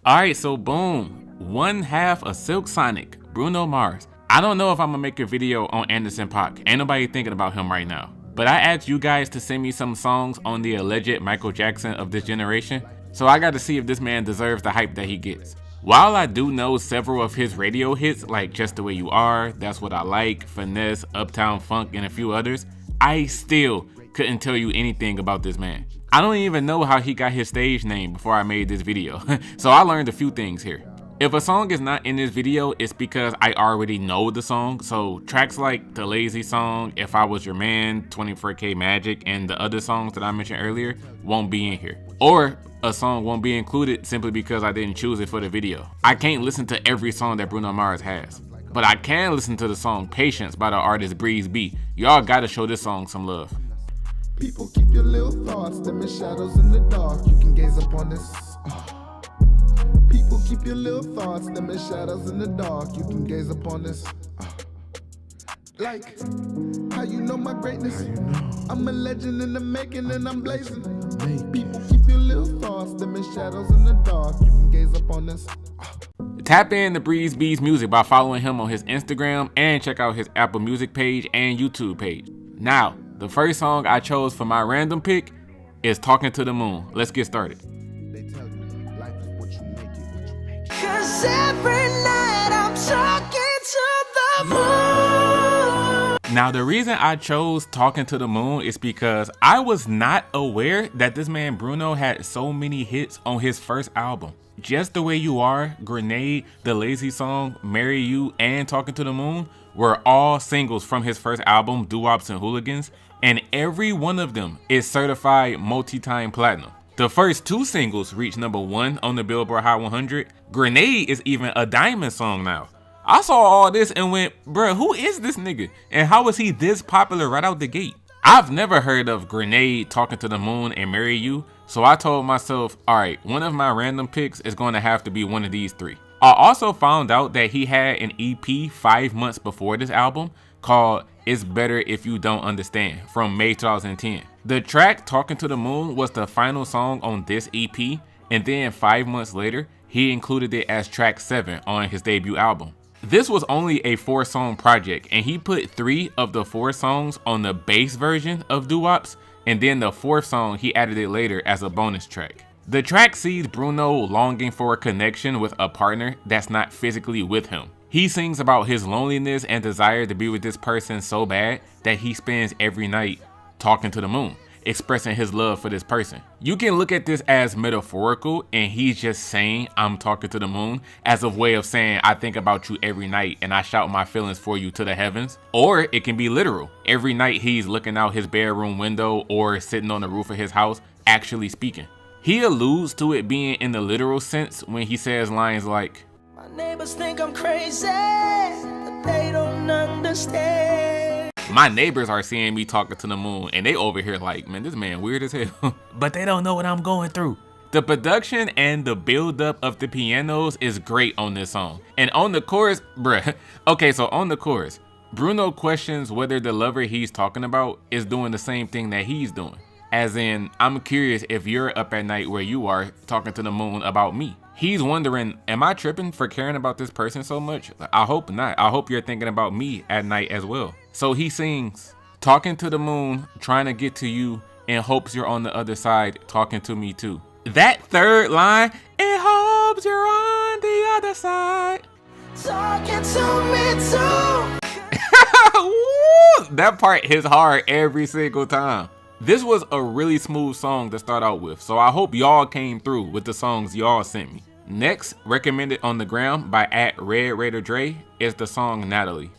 Alright, so boom. One half of Silk Sonic, Bruno Mars. I don't know if I'm gonna make a video on Anderson.Paak. Ain't nobody thinking about him right now. But I asked you guys to send me some songs on the alleged Michael Jackson of this generation. So I got to see if this man deserves the hype that he gets. While I do know several of his radio hits like Just the Way You Are, That's What I Like, Finesse, Uptown Funk, and a few others, I still couldn't tell you anything about this man. I don't even know how he got his stage name before I made this video, so I learned a few things here. If a song is not in this video, it's because I already know the song, so tracks like The Lazy Song, If I Was Your Man, 24K Magic, and the other songs that I mentioned earlier won't be in here. Or a song won't be included simply because I didn't choose it for the video. I can't listen to every song that Bruno Mars has, but I can listen to the song Patience by the artist Breeze B. Y'all gotta show this song some love. People, keep your little thoughts, them in shadows in the dark, you can gaze upon this. People, keep your little thoughts, them in shadows in the dark, you can gaze upon this. Like, how you know my greatness? I'm a legend in the making and I'm blazing. People, keep your little thoughts, them in shadows in the dark, you can gaze upon this. Tap in to Breeze B's music by following him on his Instagram and check out his Apple Music page and YouTube page. Now, the first song I chose for my random pick is Talking to the Moon. Let's get started. They tell you, life is what you make it, what you make it. 'Cause every night I'm talking to the moon. Now, the reason I chose Talking to the Moon is because I was not aware that this man Bruno had so many hits on his first album. Just the Way You Are, Grenade, The Lazy Song, Marry You, and Talking to the Moon were all singles from his first album, Doo-Wops Hooligans, and every one of them is certified multi-time platinum. The first two singles reached #1 on the Billboard Hot 100. Grenade is even a diamond song now. I saw all this and went, bruh, who is this nigga? And how is he this popular right out the gate? I've never heard of Grenade, Talking to the Moon, and Marry You, so I told myself, alright, one of my random picks is going to have to be one of these three. I also found out that he had an EP 5 months before this album called It's Better If You Don't Understand from May 2010. The track Talking to the Moon was the final song on this EP, and then 5 months later, he included it as track 7 on his debut album. This was only a 4-song project, and he put 3 of the 4 songs on the bass version of Doo-Wops, and then the 4th song he added it later as a bonus track. The track sees Bruno longing for a connection with a partner that's not physically with him. He sings about his loneliness and desire to be with this person so bad that he spends every night talking to the moon, expressing his love for this person. You can look at this as metaphorical, and he's just saying I'm talking to the moon as a way of saying I think about you every night and I shout my feelings for you to the heavens. Or it can be literal. Every night he's looking out his bedroom window or sitting on the roof of his house actually speaking. He alludes to it being in the literal sense when he says lines like, My neighbors think I'm crazy, but they don't understand. my neighbors are seeing me talking to the moon and they over here like, man, this man weird as hell. But they don't know what I'm going through. The production and the build up of the pianos is great on this song. And on the chorus, bruh. Okay, so on the chorus, Bruno questions whether the lover he's talking about is doing the same thing that he's doing. As in, I'm curious if you're up at night where you are talking to the moon about me. He's wondering, am I tripping for caring about this person so much? I hope not. I hope you're thinking about me at night as well. So he sings, talking to the moon, trying to get to you, and hopes you're on the other side talking to me too. That third line, and hopes you're on the other side. Talking to me too. Woo! That part hits hard every single time. This was a really smooth song to start out with, so I hope y'all came through with the songs y'all sent me. Next, recommended on the gram by @RedRaiderDre, is the song Natalie.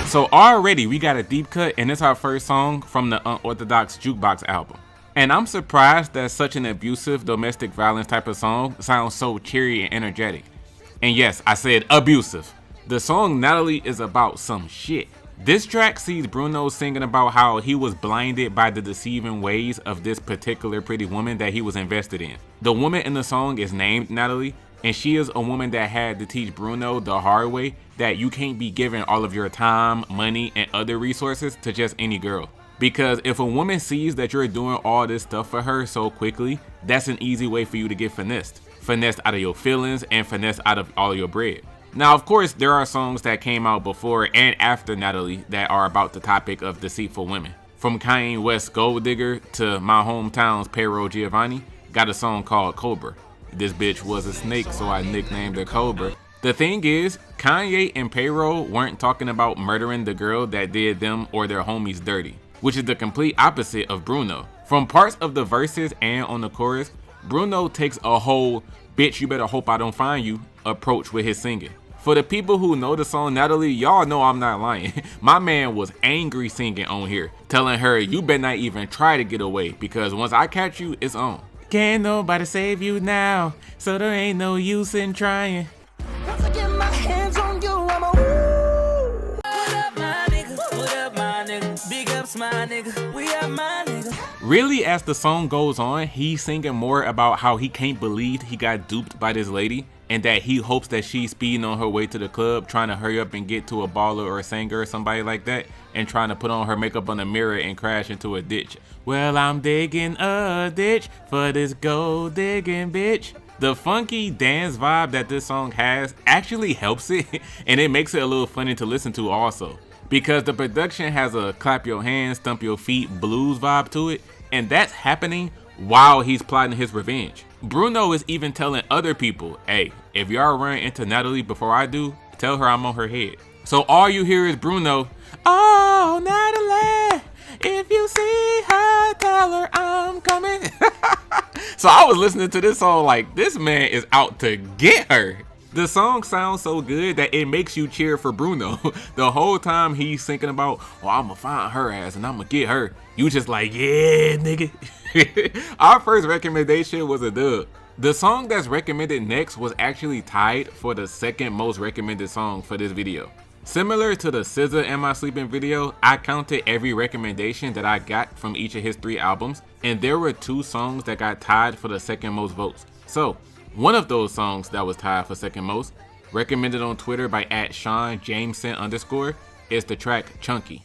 So already we got a deep cut, and it's our first song from the Unorthodox Jukebox album. And I'm surprised that such an abusive domestic violence type of song sounds so cheery and energetic. And yes, I said abusive. The song Natalie is about some shit. This track sees Bruno singing about how he was blinded by the deceiving ways of this particular pretty woman that he was invested in. The woman in the song is named Natalie, And she is a woman that had to teach Bruno the hard way that you can't be giving all of your time, money, and other resources to just any girl. Because if a woman sees that you're doing all this stuff for her so quickly, that's an easy way for you to get finessed. Finessed out of your feelings and finessed out of all your bread. Now, of course, there are songs that came out before and after Natalie that are about the topic of deceitful women. From Kanye West's Gold Digger to my hometown's Pero Giovanni, got a song called Cobra. This bitch was a snake, so I nicknamed her Cobra. The thing is, Kanye and Pero weren't talking about murdering the girl that did them or their homies dirty, which is the complete opposite of Bruno. From parts of the verses and on the chorus, Bruno takes a whole bitch you better hope I don't find you approach with his singing. For the people who know the song Natalie, y'all know I'm not lying. My man was angry singing on here, telling her you better not even try to get away because once I catch you, it's on. Can't nobody save you now, so there ain't no use in trying. Once I get my hands on you, I'm a woo. What up, my nigga? What up, my nigga? Big ups, my nigga. We are my nigga. Really, as the song goes on, he's singing more about how he can't believe he got duped by this lady and that he hopes that she's speeding on her way to the club, trying to hurry up and get to a baller or a singer or somebody like that, and trying to put on her makeup on the mirror and crash into a ditch. Well, I'm digging a ditch for this gold digging bitch. The funky dance vibe that this song has actually helps it, and it makes it a little funny to listen to also. Because the production has a clap your hands, stump your feet blues vibe to it, and that's happening while he's plotting his revenge. Bruno is even telling other people, hey, if y'all run into Natalie before I do, tell her I'm on her head. So all you hear is Bruno, oh, Natalie, if you see her, tell her I'm coming. So I was listening to this song like, this man is out to get her. The song sounds so good that it makes you cheer for Bruno. The whole time he's thinking about, oh, I'm gonna find her ass and I'm gonna get her. You just like, yeah, nigga. Our first recommendation was a dub. The song that's recommended next was actually tied for the second most recommended song for this video. Similar to the SZA Am I Sleepin video, I counted every recommendation that I got from each of his 3 albums, and there were 2 songs that got tied for the second most votes. So, one of those songs that was tied for second most, recommended on Twitter by @SeanJameson_, is the track Chunky.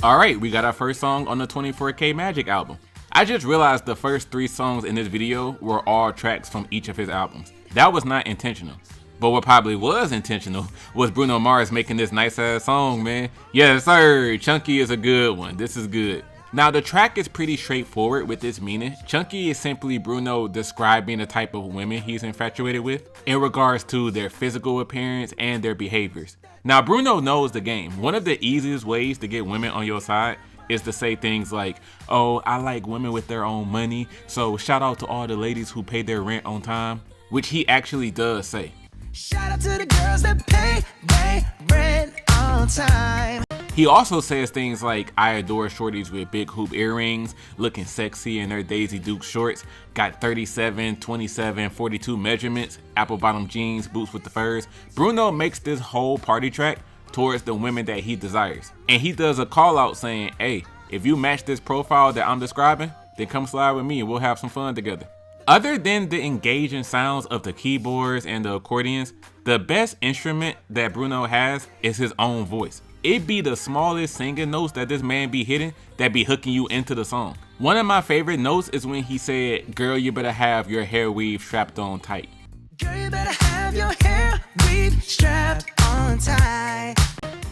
Alright, we got our first song on the 24K Magic album. I just realized the first 3 songs in this video were all tracks from each of his albums. That was not intentional. But what probably was intentional was Bruno Mars making this nice ass song, man. Yes sir, Chunky is a good one. This is good. Now the track is pretty straightforward with its meaning. Chunky is simply Bruno describing the type of women he's infatuated with in regards to their physical appearance and their behaviors. Now Bruno knows the game. One of the easiest ways to get women on your side is to say things like, oh, I like women with their own money, so shout out to all the ladies who pay their rent on time, which he actually does say. Shout out to the girls that pay their rent on time. He also says things like, I adore shorties with big hoop earrings, looking sexy in their Daisy Duke shorts, got 37, 27, 42 measurements, apple bottom jeans, boots with the furs. Bruno makes this whole party track towards the women that he desires. And he does a call out saying, hey, if you match this profile that I'm describing, then come slide with me and we'll have some fun together. Other than the engaging sounds of the keyboards and the accordions, the best instrument that Bruno has is his own voice. It be the smallest singing notes that this man be hitting that be hooking you into the song. One of my favorite notes is when he said, girl, you better have your hair weave strapped on tight. Girl, you better have your hair weave strapped on tight.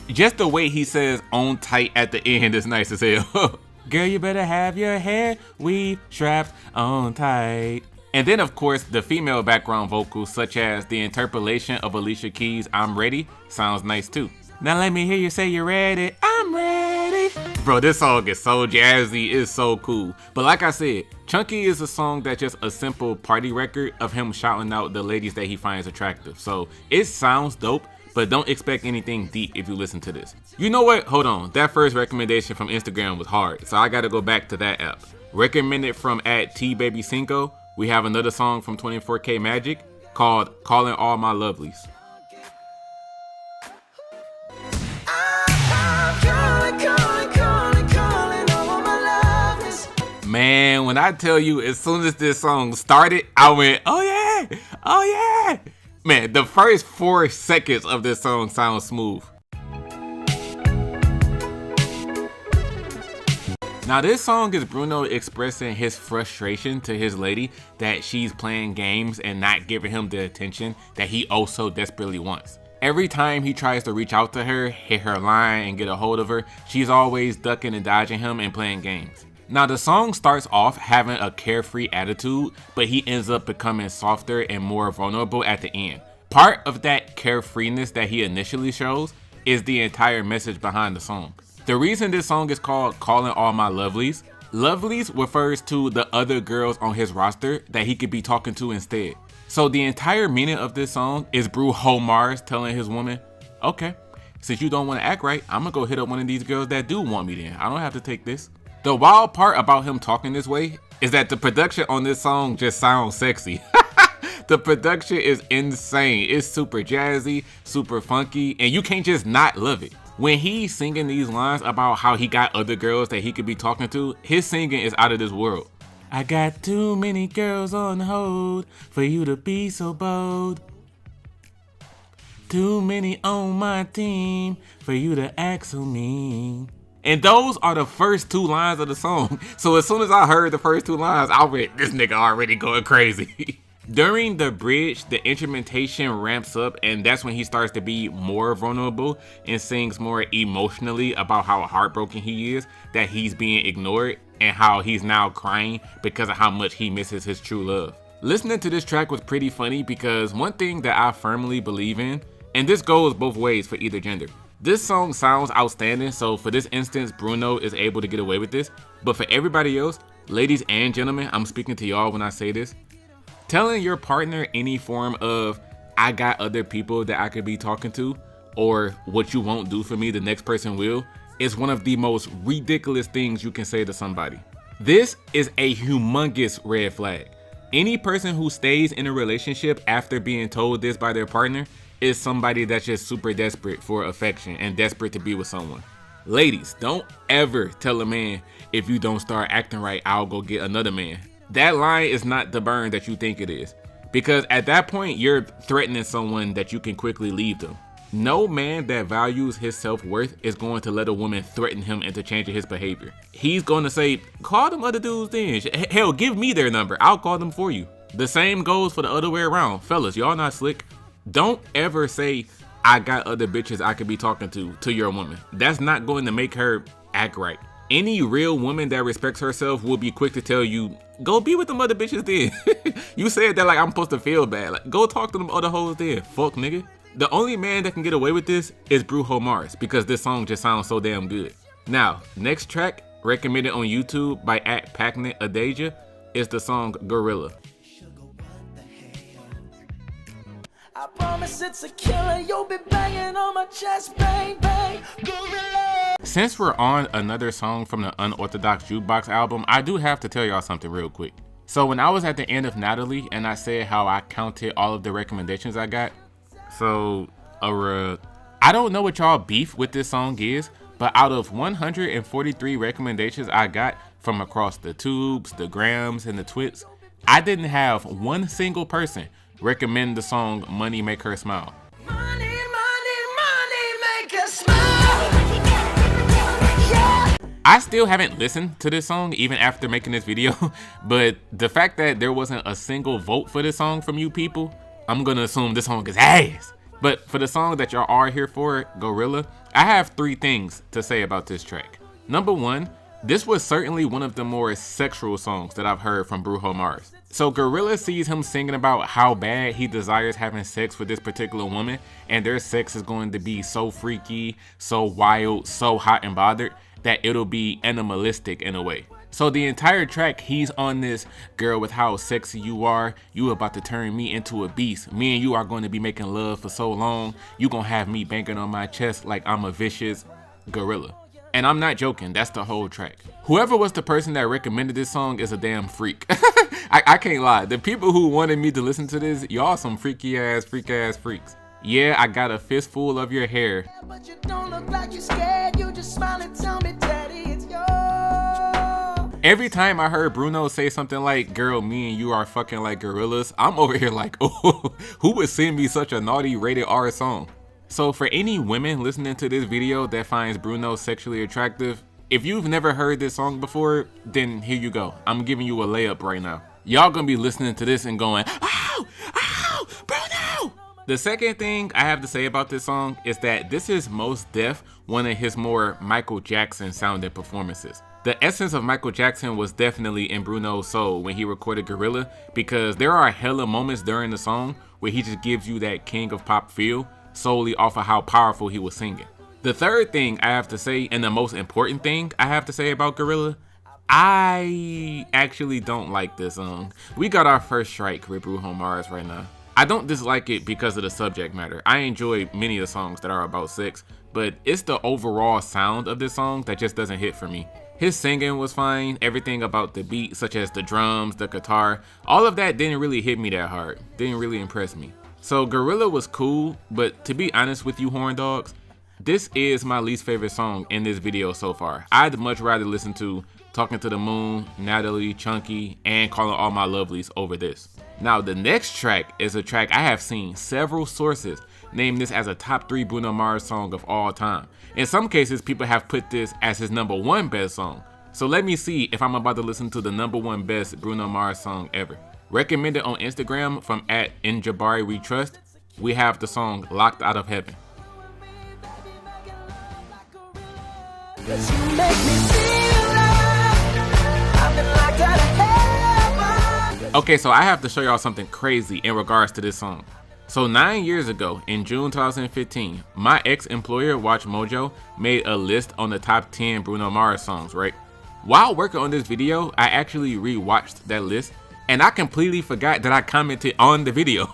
Just the way he says on tight at the end is nice as hell. Girl, you better have your hair weave strapped on tight. And then of course the female background vocals such as the interpolation of Alicia Keys' I'm Ready sounds nice too. Now let me hear you say you're ready. I'm ready. Bro, this song is so jazzy, it's so cool. But like I said, Chunky is a song that's just a simple party record of him shouting out the ladies that he finds attractive. So it sounds dope, but don't expect anything deep if you listen to this. You know what? Hold on. That first recommendation from Instagram was hard, so I gotta go back to that app. Recommended from @TBabyCinco, we have another song from 24K Magic called Calling All My Lovelies. I'm calling Man, when I tell you, as soon as this song started, I went, oh yeah, oh yeah. Man, the first 4 seconds of this song sounds smooth. Now this song is Bruno expressing his frustration to his lady that she's playing games and not giving him the attention that he oh so desperately wants. Every time he tries to reach out to her, hit her line, and get a hold of her, she's always ducking and dodging him and playing games. Now the song starts off having a carefree attitude, but he ends up becoming softer and more vulnerable at the end. Part of that carefreeness that he initially shows is the entire message behind the song. The reason this song is called Calling All My Lovelies, lovelies refers to the other girls on his roster that he could be talking to instead. So the entire meaning of this song is Bruno Mars telling his woman, okay, since you don't want to act right, I'm gonna go hit up one of these girls that do want me then. I don't have to take this. The wild part about him talking this way is that the production on this song just sounds sexy. The production is insane. It's super jazzy, super funky, and you can't just not love it. When he's singing these lines about how he got other girls that he could be talking to, his singing is out of this world. I got too many girls on hold for you to be so bold. Too many on my team for you to act so mean. And those are the first 2 lines of the song. So as soon as I heard the first 2 lines, I went, this nigga already going crazy. During the bridge, the instrumentation ramps up, and that's when he starts to be more vulnerable and sings more emotionally about how heartbroken he is, that he's being ignored, and how he's now crying because of how much he misses his true love. Listening to this track was pretty funny because one thing that I firmly believe in, and this goes both ways for either gender, this song sounds outstanding, so for this instance, Bruno is able to get away with this, but for everybody else, ladies and gentlemen, I'm speaking to y'all when I say this, telling your partner any form of, I got other people that I could be talking to, or what you won't do for me, the next person will, is one of the most ridiculous things you can say to somebody. This is a humongous red flag. Any person who stays in a relationship after being told this by their partner is somebody that's just super desperate for affection and desperate to be with someone. Ladies, don't ever tell a man, if you don't start acting right, I'll go get another man. That line is not the burn that you think it is, because at that point you're threatening someone that you can quickly leave them. No man that values his self-worth is going to let a woman threaten him into changing his behavior. He's going to say, call them other dudes then. Hell, give me their number. I'll call them for you. The same goes for the other way around. Fellas, y'all not slick. Don't ever say, I got other bitches I could be talking to your woman. That's not going to make her act right. Any real woman that respects herself will be quick to tell you, go be with them other bitches then. You said that like I'm supposed to feel bad. Like, go talk to them other hoes then. Fuck, nigga. The only man that can get away with this is Bruno Mars, because this song just sounds so damn good. Now, next track, recommended on YouTube by @PacnetAdasia, is the song Gorilla. I promise it's a killer, you'll be banging on my chest, bang, bang, gorilla. Since we're on another song from the Unorthodox Jukebox album, I do have to tell y'all something real quick. So when I was at the end of Natalie and I said how I counted all of the recommendations I got, so I don't know what y'all beef with this song is, but out of 143 recommendations I got from across the tubes, the grams, and the twits, I didn't have one single person recommend the song Money Make Her Smile. Money, money, money, make us smile. Yeah. I still haven't listened to this song even after making this video, but the fact that there wasn't a single vote for this song from you people, I'm gonna assume this song is ass. But for the song that y'all are here for, Gorilla, I have 3 things to say about this track. Number 1, this was certainly one of the more sexual songs that I've heard from Bruno Mars. So Gorilla sees him singing about how bad he desires having sex with this particular woman, and their sex is going to be so freaky, so wild, so hot and bothered that it'll be animalistic in a way. So the entire track, he's on this, girl, with how sexy you are, you about to turn me into a beast. Me and you are going to be making love for so long. You gonna have me banging on my chest like I'm a vicious gorilla. And I'm not joking, that's the whole track. Whoever was the person that recommended this song is a damn freak. I can't lie. The people who wanted me to listen to this, y'all some freak ass freaks. Yeah, I got a fistful of your hair. But you don't look like you're scared. You just smile and tell me, Daddy, it's yours. Every time I heard Bruno say something like, girl, me and you are fucking like gorillas, I'm over here like, oh, who would send me such a naughty rated R song? So for any women listening to this video that finds Bruno sexually attractive, if you've never heard this song before, then here you go. I'm giving you a layup right now. Y'all gonna be listening to this and going, oh, oh, Bruno! The second thing I have to say about this song is that this is most def one of his more Michael Jackson sounding performances. The essence of Michael Jackson was definitely in Bruno's soul when he recorded Gorilla, because there are hella moments during the song where he just gives you that king of pop feel solely off of how powerful he was singing. The third thing I have to say, and the most important thing I have to say about Gorilla, I actually don't like this song. We got our first strike with Bruno Mars right now. I don't dislike it because of the subject matter. I enjoy many of the songs that are about sex, but it's the overall sound of this song that just doesn't hit for me. His singing was fine, everything about the beat, such as the drums, the guitar, all of that didn't really hit me that hard, didn't really impress me. So Gorilla was cool, but to be honest with you horn dogs, this is my least favorite song in this video so far. I'd much rather listen to Talking to the Moon, Natalie, Chunky, and Calling All My Lovelies over this. Now the next track is a track I have seen several sources name this as a top 3 Bruno Mars song of all time. In some cases, people have put this as his #1 best song. So let me see if I'm about to listen to the #1 best Bruno Mars song ever. Recommended on Instagram from @InJabariWeTrust, we have the song Locked Out of Heaven. Okay, so I have to show y'all something crazy in regards to this song. So 9 years ago, in June 2015, my ex-employer, Watch Mojo, made a list on the top 10 Bruno Mars songs, right? While working on this video, I actually re-watched that list, and I completely forgot that I commented on the video.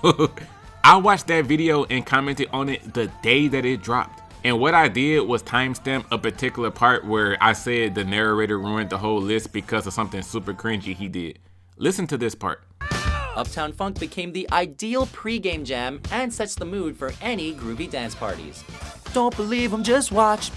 I watched that video and commented on it the day that it dropped. And what I did was timestamp a particular part where I said the narrator ruined the whole list because of something super cringy he did. Listen to this part. Uptown Funk became the ideal pre-game jam and sets the mood for any groovy dance parties. Don't believe 'em, just watch.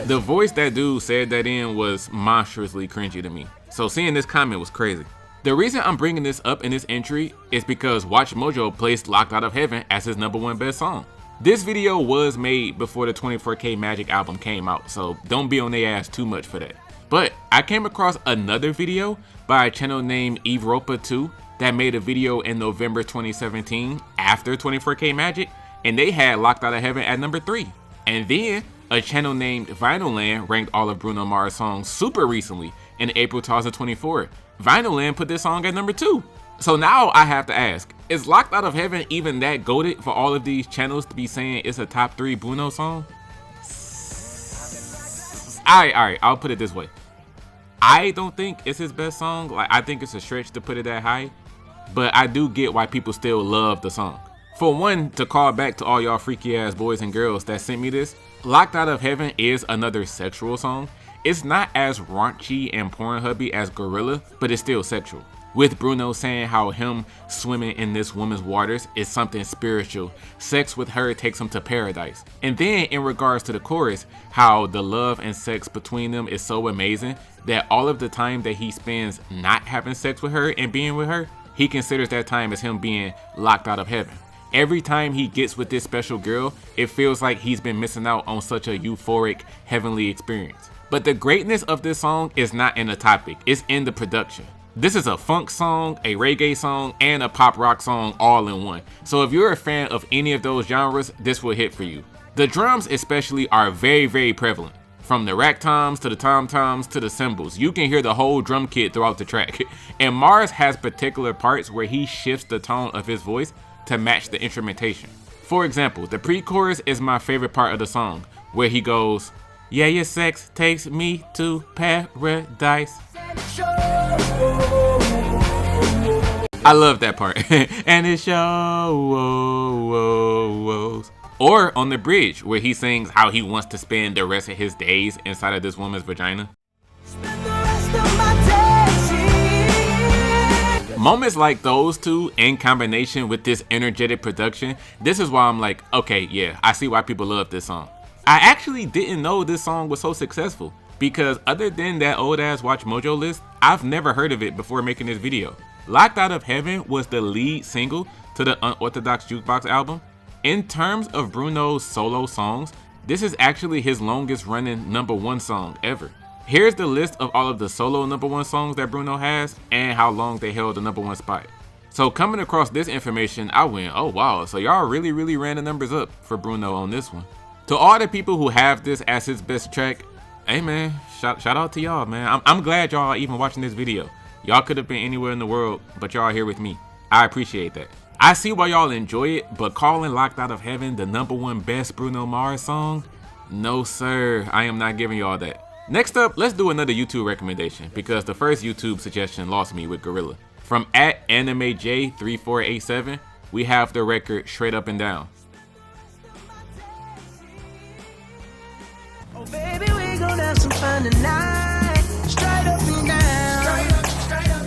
The voice that dude said that in was monstrously cringy to me. So seeing this comment was crazy. The reason I'm bringing this up in this entry is because Watch Mojo placed Locked Out of Heaven as his #1 best song. This video was made before the 24K Magic album came out, so don't be on their ass too much for that. But I came across another video by a channel named Evropa2 that made a video in November 2017 after 24K Magic, and they had Locked Out of Heaven at #3. And then a channel named Vinyl ranked all of Bruno Mars songs super recently in April 2024. Vinyl put this song at #2. So now I have to ask, is Locked Out of Heaven even that goated for all of these channels to be saying it's a top 3 Bruno song? Alright, I'll put it this way. I don't think it's his best song. Like, I think it's a stretch to put it that high, but I do get why people still love the song. For one, to call back to all y'all freaky ass boys and girls that sent me this, Locked Out of Heaven is another sexual song. It's not as raunchy and Pornhubby as Gorilla, but it's still sexual. With Bruno saying how him swimming in this woman's waters is something spiritual. Sex with her takes him to paradise. And then in regards to the chorus, how the love and sex between them is so amazing that all of the time that he spends not having sex with her and being with her, he considers that time as him being locked out of heaven. Every time he gets with this special girl, it feels like he's been missing out on such a euphoric, heavenly experience. But the greatness of this song is not in the topic, it's in the production. This is a funk song, a reggae song, and a pop rock song all in one. So if you're a fan of any of those genres, this will hit for you. The drums especially are very, very prevalent. From the rack toms to the tom toms to the cymbals, you can hear the whole drum kit throughout the track. And Mars has particular parts where he shifts the tone of his voice to match the instrumentation. For example, the pre-chorus is my favorite part of the song, where he goes, "Yeah, your sex takes me to paradise." I love that part. And it shows. Or on the bridge, where he sings how he wants to spend the rest of his days inside of this woman's vagina. Moments like those two in combination with this energetic production, this is why I'm like, okay, yeah, I see why people love this song. I actually didn't know this song was so successful, because other than that old ass Watch Mojo list, I've never heard of it before making this video. Locked Out of Heaven was the lead single to the Unorthodox Jukebox album. In terms of Bruno's solo songs, this is actually his longest running #1 song ever. Here's the list of all of the solo #1 songs that Bruno has and how long they held the #1 spot. So coming across this information, I went, oh wow, so y'all really ran the numbers up for Bruno on this one. To all the people who have this as his best track, hey man, shout out to y'all, man. I'm glad y'all are even watching this video. Y'all could have been anywhere in the world, but y'all are here with me. I appreciate that. I see why y'all enjoy it, but calling Locked Out of Heaven the #1 best Bruno Mars song? No sir, I am not giving y'all that. Next up, let's do another YouTube recommendation because the first YouTube suggestion lost me with Gorilla. From @AnimeJ3487, we have the record Straight Up and Down. Oh, baby, we gon' have some fun tonight. Straight up and down. Straight up.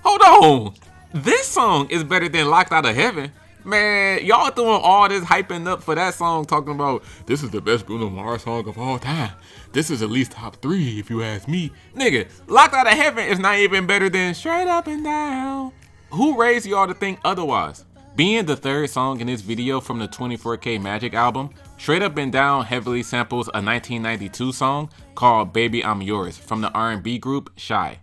Hold on. This song is better than Locked Out of Heaven. Man, y'all throwing all this hyping up for that song, talking about this is the best Bruno Mars song of all time. This is at least top 3 if you ask me. Nigga, Locked Out of Heaven is not even better than Straight Up and Down. Who raised y'all to think otherwise? Being the third song in this video from the 24K Magic album, Straight Up and Down heavily samples a 1992 song called Baby I'm Yours from the R&B group Shy.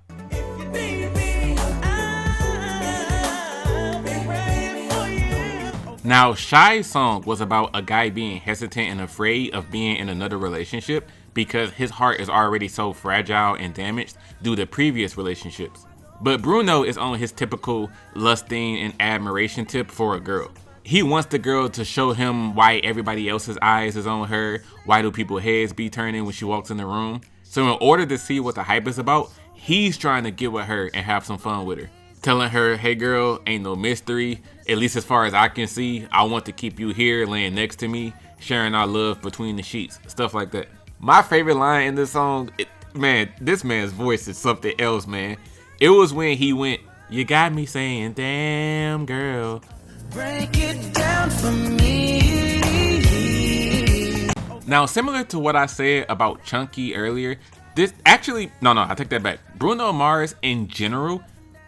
Now, Shy's song was about a guy being hesitant and afraid of being in another relationship because his heart is already so fragile and damaged due to previous relationships. But Bruno is on his typical lusting and admiration tip for a girl. He wants the girl to show him why everybody else's eyes is on her, why do people's heads be turning when she walks in the room. So in order to see what the hype is about, he's trying to get with her and have some fun with her. Telling her, hey girl, ain't no mystery, at least as far as I can see, I want to keep you here laying next to me, sharing our love between the sheets, stuff like that. My favorite line in this song, man, this man's voice is something else, man. It was when he went, you got me saying, damn girl. Break it down for me. Now, similar to what I said about Chunky earlier, this actually, no, I take that back. Bruno Mars in general,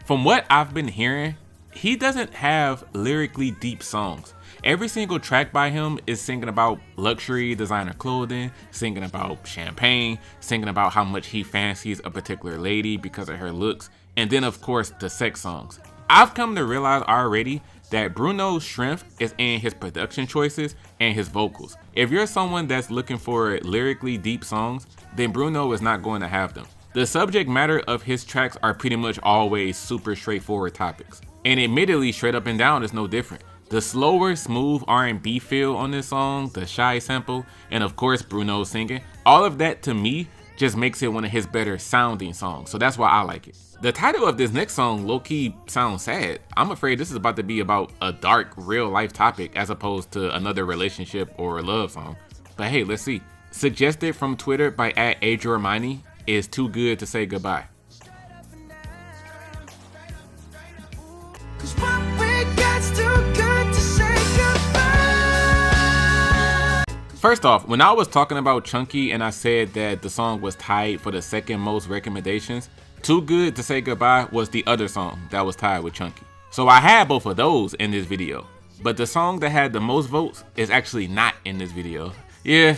from what I've been hearing, he doesn't have lyrically deep songs. Every single track by him is singing about luxury, designer clothing, singing about champagne, singing about how much he fancies a particular lady because of her looks, and then of course the sex songs. I've come to realize already that Bruno's strength is in his production choices and his vocals. If you're someone that's looking for lyrically deep songs, then Bruno is not going to have them. The subject matter of his tracks are pretty much always super straightforward topics. And admittedly, Straight Up and Down is no different. The slower, smooth R&B feel on this song, the Shy sample, and of course Bruno singing, all of that to me just makes it one of his better sounding songs, so that's why I like it. The title of this next song low-key sounds sad. I'm afraid this is about to be about a dark, real-life topic as opposed to another relationship or a love song. But hey, let's see. Suggested from Twitter by @AgeRomani is Too Good to Say Goodbye. Cause what we got's too good to say goodbye. First off, when I was talking about Chunky and I said that the song was tied for the second most recommendations, Too Good to Say Goodbye was the other song that was tied with Chunky. So I had both of those in this video, but the song that had the most votes is actually not in this video. Yeah.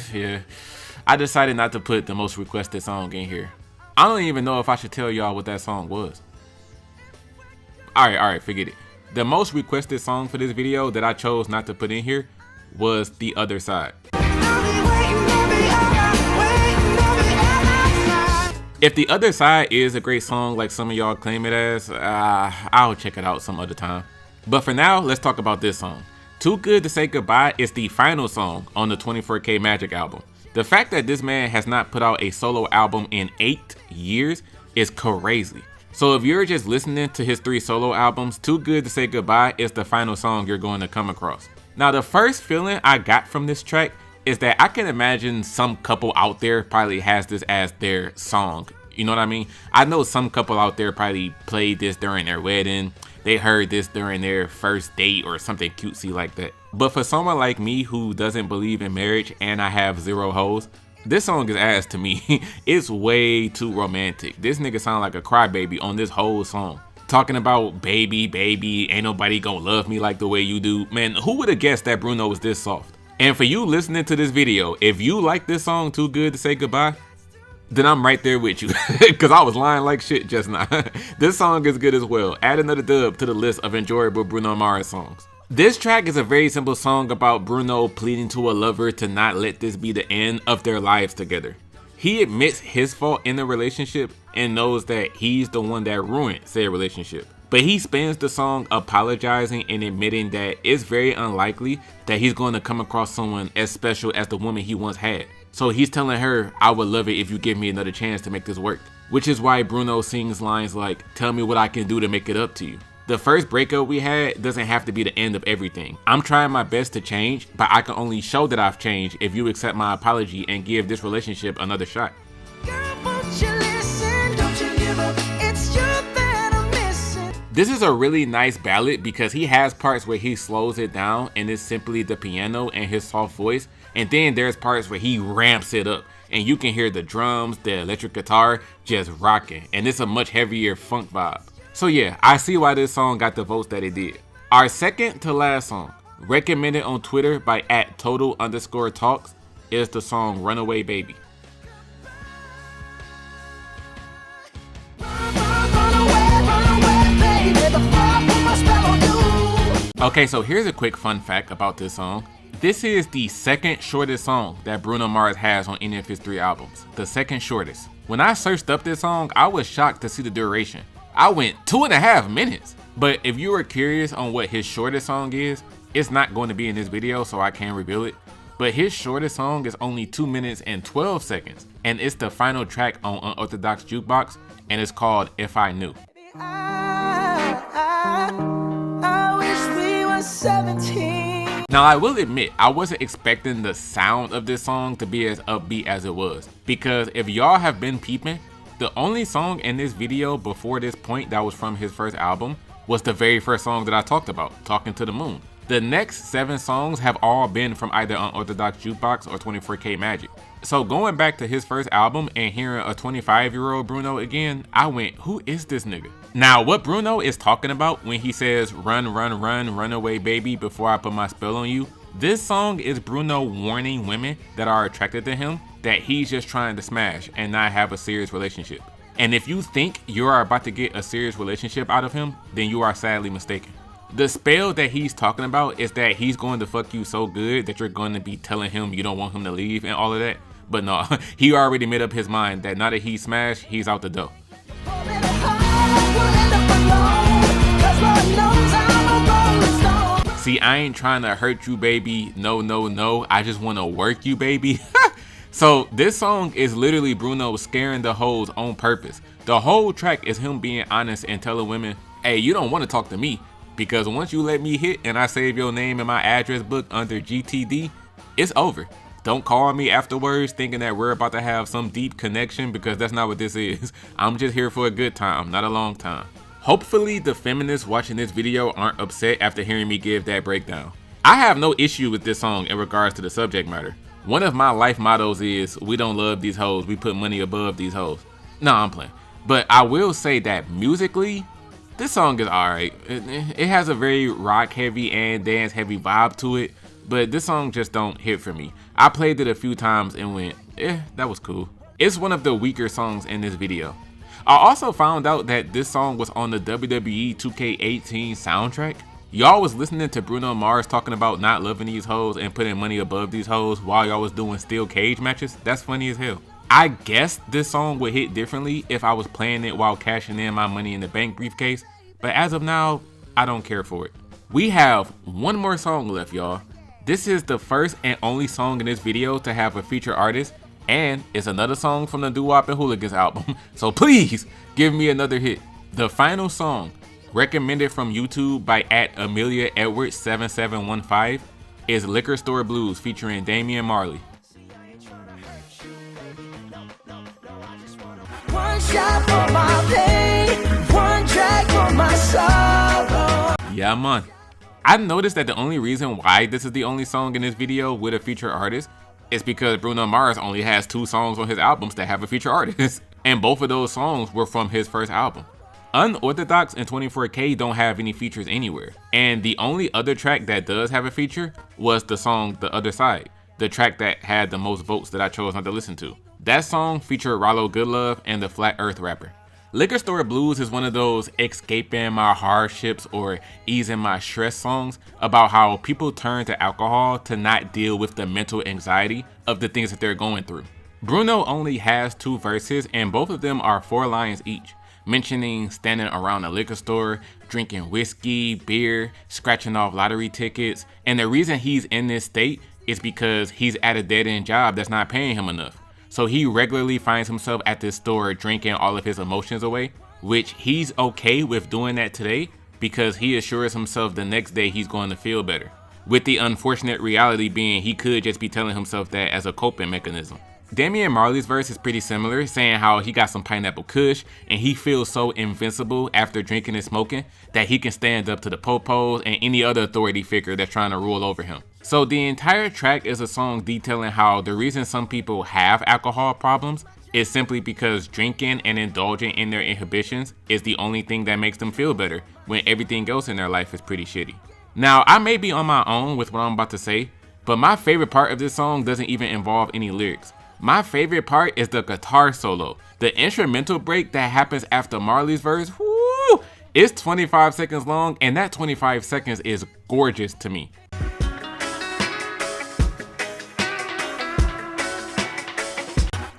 I decided not to put the most requested song in here. I don't even know if I should tell y'all what that song was. Alright, forget it. The most requested song for this video that I chose not to put in here was The Other Side. If The Other Side is a great song like some of y'all claim it as, I'll check it out some other time. But for now, let's talk about this song. Too Good to Say Goodbye is the final song on the 24K Magic album. The fact that this man has not put out a solo album in 8 years is crazy. So if you're just listening to his 3 solo albums, Too Good to Say Goodbye is the final song you're going to come across. Now, the first feeling I got from this track is that I can imagine some couple out there probably has this as their song. You know what I mean? I know some couple out there probably played this during their wedding. They heard this during their first date or something cutesy like that. But for someone like me who doesn't believe in marriage and I have 0 hoes, This song is ass to me. It's way too romantic. This nigga sound like a crybaby on this whole song. Talking about baby, ain't nobody gonna love me like the way you do. Man, who would have guessed that Bruno was this soft? And for you listening to this video, if you like this song Too Good to Say Goodbye, then I'm right there with you. Cause I was lying like shit just now. This song is good as well. Add another dub to the list of enjoyable Bruno Mars songs. This track is a very simple song about Bruno pleading to a lover to not let this be the end of their lives together. He admits his fault in the relationship and knows that he's the one that ruined said relationship. But he spends the song apologizing and admitting that it's very unlikely that he's going to come across someone as special as the woman he once had. So he's telling her, I would love it if you give me another chance to make this work. Which is why Bruno sings lines like, tell me what I can do to make it up to you. The first breakup we had doesn't have to be the end of everything. I'm trying my best to change, but I can only show that I've changed if you accept my apology and give this relationship another shot. This is a really nice ballad because he has parts where he slows it down and it's simply the piano and his soft voice. And then there's parts where he ramps it up and you can hear the drums, the electric guitar just rocking. And it's a much heavier funk vibe. So yeah, I see why this song got the votes that it did. Our second to last song, recommended on Twitter by @total_talks, is the song Runaway Baby. Okay, so here's a quick fun fact about this song. This is the second shortest song that Bruno Mars has on any of his 3 albums. The second shortest. When I searched up this song, I was shocked to see the duration. I went 2.5 minutes. But if you were curious on what his shortest song is, it's not going to be in this video, so I can't reveal it. But his shortest song is only 2 minutes and 12 seconds. And it's the final track on Unorthodox Jukebox, and it's called If I Knew. I wish we were 17. Now I will admit, I wasn't expecting the sound of this song to be as upbeat as it was. Because if y'all have been peeping, the only song in this video before this point that was from his first album was the very first song that I talked about, Talking to the Moon. The next 7 songs have all been from either Unorthodox Jukebox or 24K Magic. So going back to his first album and hearing a 25-year-old Bruno again, I went, who is this nigga? Now what Bruno is talking about when he says run, run, run, run away baby before I put my spell on you, this song is Bruno warning women that are attracted to him that he's just trying to smash and not have a serious relationship. And if you think you are about to get a serious relationship out of him, then you are sadly mistaken. The spell that he's talking about is that he's going to fuck you so good that you're going to be telling him you don't want him to leave and all of that. But no, he already made up his mind that now that he's smashed, he's out the door. See, I ain't trying to hurt you, baby. No, no, no. I just want to work you, baby. So this song is literally Bruno scaring the hoes on purpose. The whole track is him being honest and telling women, hey, you don't want to talk to me because once you let me hit and I save your name in my address book under GTD, it's over. Don't call me afterwards thinking that we're about to have some deep connection because that's not what this is. I'm just here for a good time, not a long time. Hopefully the feminists watching this video aren't upset after hearing me give that breakdown. I have no issue with this song in regards to the subject matter. One of my life mottos is, we don't love these hoes, we put money above these hoes. No, I'm playing. But I will say that musically, this song is alright. It has a very rock heavy and dance heavy vibe to it, but this song just don't hit for me. I played it a few times and went, that was cool. It's one of the weaker songs in this video. I also found out that this song was on the WWE 2K18 soundtrack. Y'all was listening to Bruno Mars talking about not loving these hoes and putting money above these hoes while y'all was doing steel cage matches. That's funny as hell. I guess this song would hit differently if I was playing it while cashing in my Money in the Bank briefcase, but as of now, I don't care for it. We have one more song left, y'all. This is the first and only song in this video to have a featured artist, and it's another song from the Doo-Wops Hooligans album, so please give me another hit. The final song, recommended from YouTube by @AmeliaEdwards7715, is Liquor Store Blues featuring Damian Marley. One shot for my pain, one drag for my sorrow. Yeah, man. I noticed that the only reason why this is the only song in this video with a featured artist It's because Bruno Mars only has 2 songs on his albums that have a feature artist. And both of those songs were from his first album. Unorthodox and 24K don't have any features anywhere. And the only other track that does have a feature was the song The Other Side, the track that had the most votes that I chose not to listen to. That song featured Rollo Goodlove and the Flat Earth Rapper. Liquor Store Blues is one of those escaping my hardships or easing my stress songs about how people turn to alcohol to not deal with the mental anxiety of the things that they're going through. Bruno only has 2 verses and both of them are 4 lines each, mentioning standing around a liquor store, drinking whiskey, beer, scratching off lottery tickets, and the reason he's in this state is because he's at a dead-end job that's not paying him enough. So he regularly finds himself at this store drinking all of his emotions away, which he's okay with doing that today because he assures himself the next day he's going to feel better. With the unfortunate reality being he could just be telling himself that as a coping mechanism. Damian Marley's verse is pretty similar, saying how he got some pineapple kush and he feels so invincible after drinking and smoking that he can stand up to the popos and any other authority figure that's trying to rule over him. So the entire track is a song detailing how the reason some people have alcohol problems is simply because drinking and indulging in their inhibitions is the only thing that makes them feel better when everything else in their life is pretty shitty. Now, I may be on my own with what I'm about to say, but my favorite part of this song doesn't even involve any lyrics. My favorite part is the guitar solo. The instrumental break that happens after Marley's verse, whoo, it's 25 seconds long and that 25 seconds is gorgeous to me.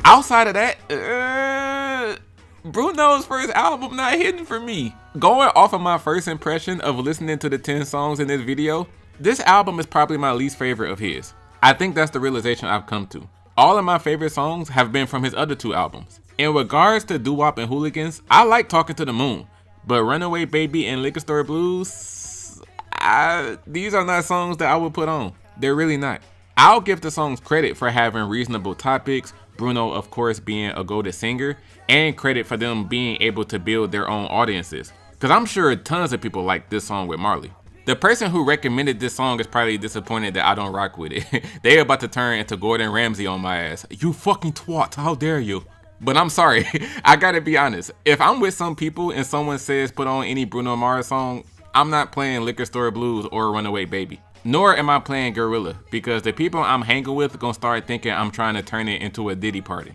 Outside of that, Bruno's first album not hitting for me. Going off of my first impression of listening to the 10 songs in this video, this album is probably my least favorite of his. I think that's the realization I've come to. All of my favorite songs have been from his other 2 albums. In regards to Doo-Wops Hooligans, I like Talking to the Moon, but Runaway Baby and Liquor Store Blues, these are not songs that I would put on. They're really not. I'll give the songs credit for having reasonable topics, Bruno of course being a goated singer, and credit for them being able to build their own audiences. Cause I'm sure tons of people like this song with Marley. The person who recommended this song is probably disappointed that I don't rock with it. They about to turn into Gordon Ramsay on my ass. You fucking twat, how dare you? But I'm sorry, I gotta be honest. If I'm with some people and someone says put on any Bruno Mars song, I'm not playing Liquor Store Blues or Runaway Baby. Nor am I playing Gorilla, because the people I'm hanging with gonna start thinking I'm trying to turn it into a Diddy party.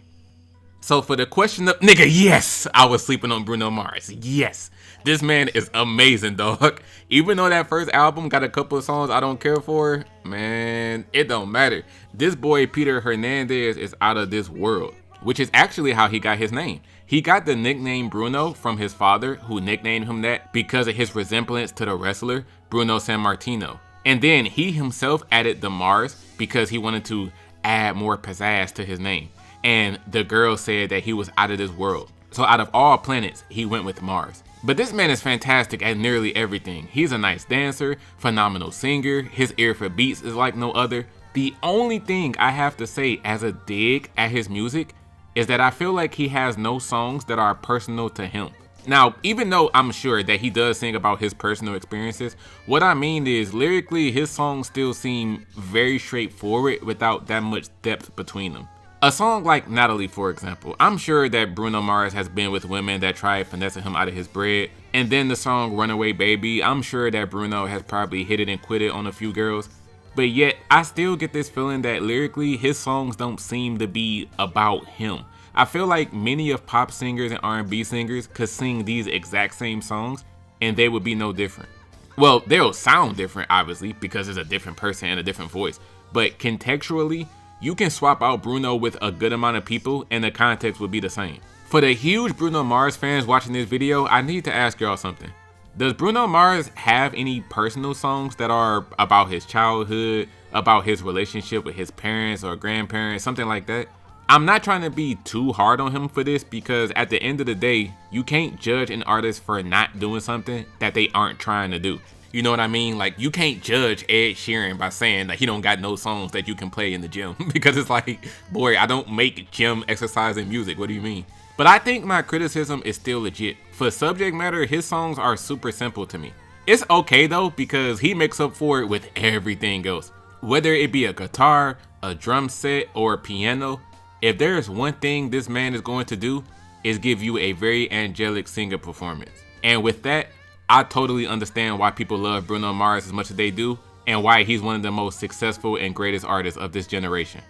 So for the question of, nigga, yes, I was sleeping on Bruno Mars. Yes, this man is amazing, dog. Even though that first album got a couple of songs I don't care for, man, it don't matter. This boy Peter Hernandez is out of this world, which is actually how he got his name. He got the nickname Bruno from his father, who nicknamed him that because of his resemblance to the wrestler Bruno Sammartino. And then he himself added the Mars because he wanted to add more pizzazz to his name. And the girl said that he was out of this world. So out of all planets, he went with Mars. But this man is fantastic at nearly everything. He's a nice dancer, phenomenal singer, his ear for beats is like no other. The only thing I have to say as a dig at his music is that I feel like he has no songs that are personal to him. Now, even though I'm sure that he does sing about his personal experiences, what I mean is lyrically his songs still seem very straightforward without that much depth between them. A song like Natalie, for example, I'm sure that Bruno Mars has been with women that tried finessing him out of his bread. And then the song Runaway Baby, I'm sure that Bruno has probably hit it and quit it on a few girls. But yet, I still get this feeling that lyrically, his songs don't seem to be about him. I feel like many of pop singers and R&B singers could sing these exact same songs and they would be no different. Well, they'll sound different, obviously, because it's a different person and a different voice. But contextually, you can swap out Bruno with a good amount of people and the context would be the same. For the huge Bruno Mars fans watching this video, I need to ask y'all something. Does Bruno Mars have any personal songs that are about his childhood, about his relationship with his parents or grandparents, something like that? I'm not trying to be too hard on him for this because at the end of the day, you can't judge an artist for not doing something that they aren't trying to do. You know what I mean? Like, you can't judge Ed Sheeran by saying that he don't got no songs that you can play in the gym because it's like, boy, I don't make gym exercising music. What do you mean? But I think my criticism is still legit. For subject matter, his songs are super simple to me. It's okay though because he makes up for it with everything else. Whether it be a guitar, a drum set, or a piano, if there is one thing this man is going to do, is give you a very angelic singer performance. And with that, I totally understand why people love Bruno Mars as much as they do, and why he's one of the most successful and greatest artists of this generation.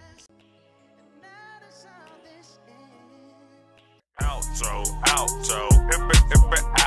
Outro, outro,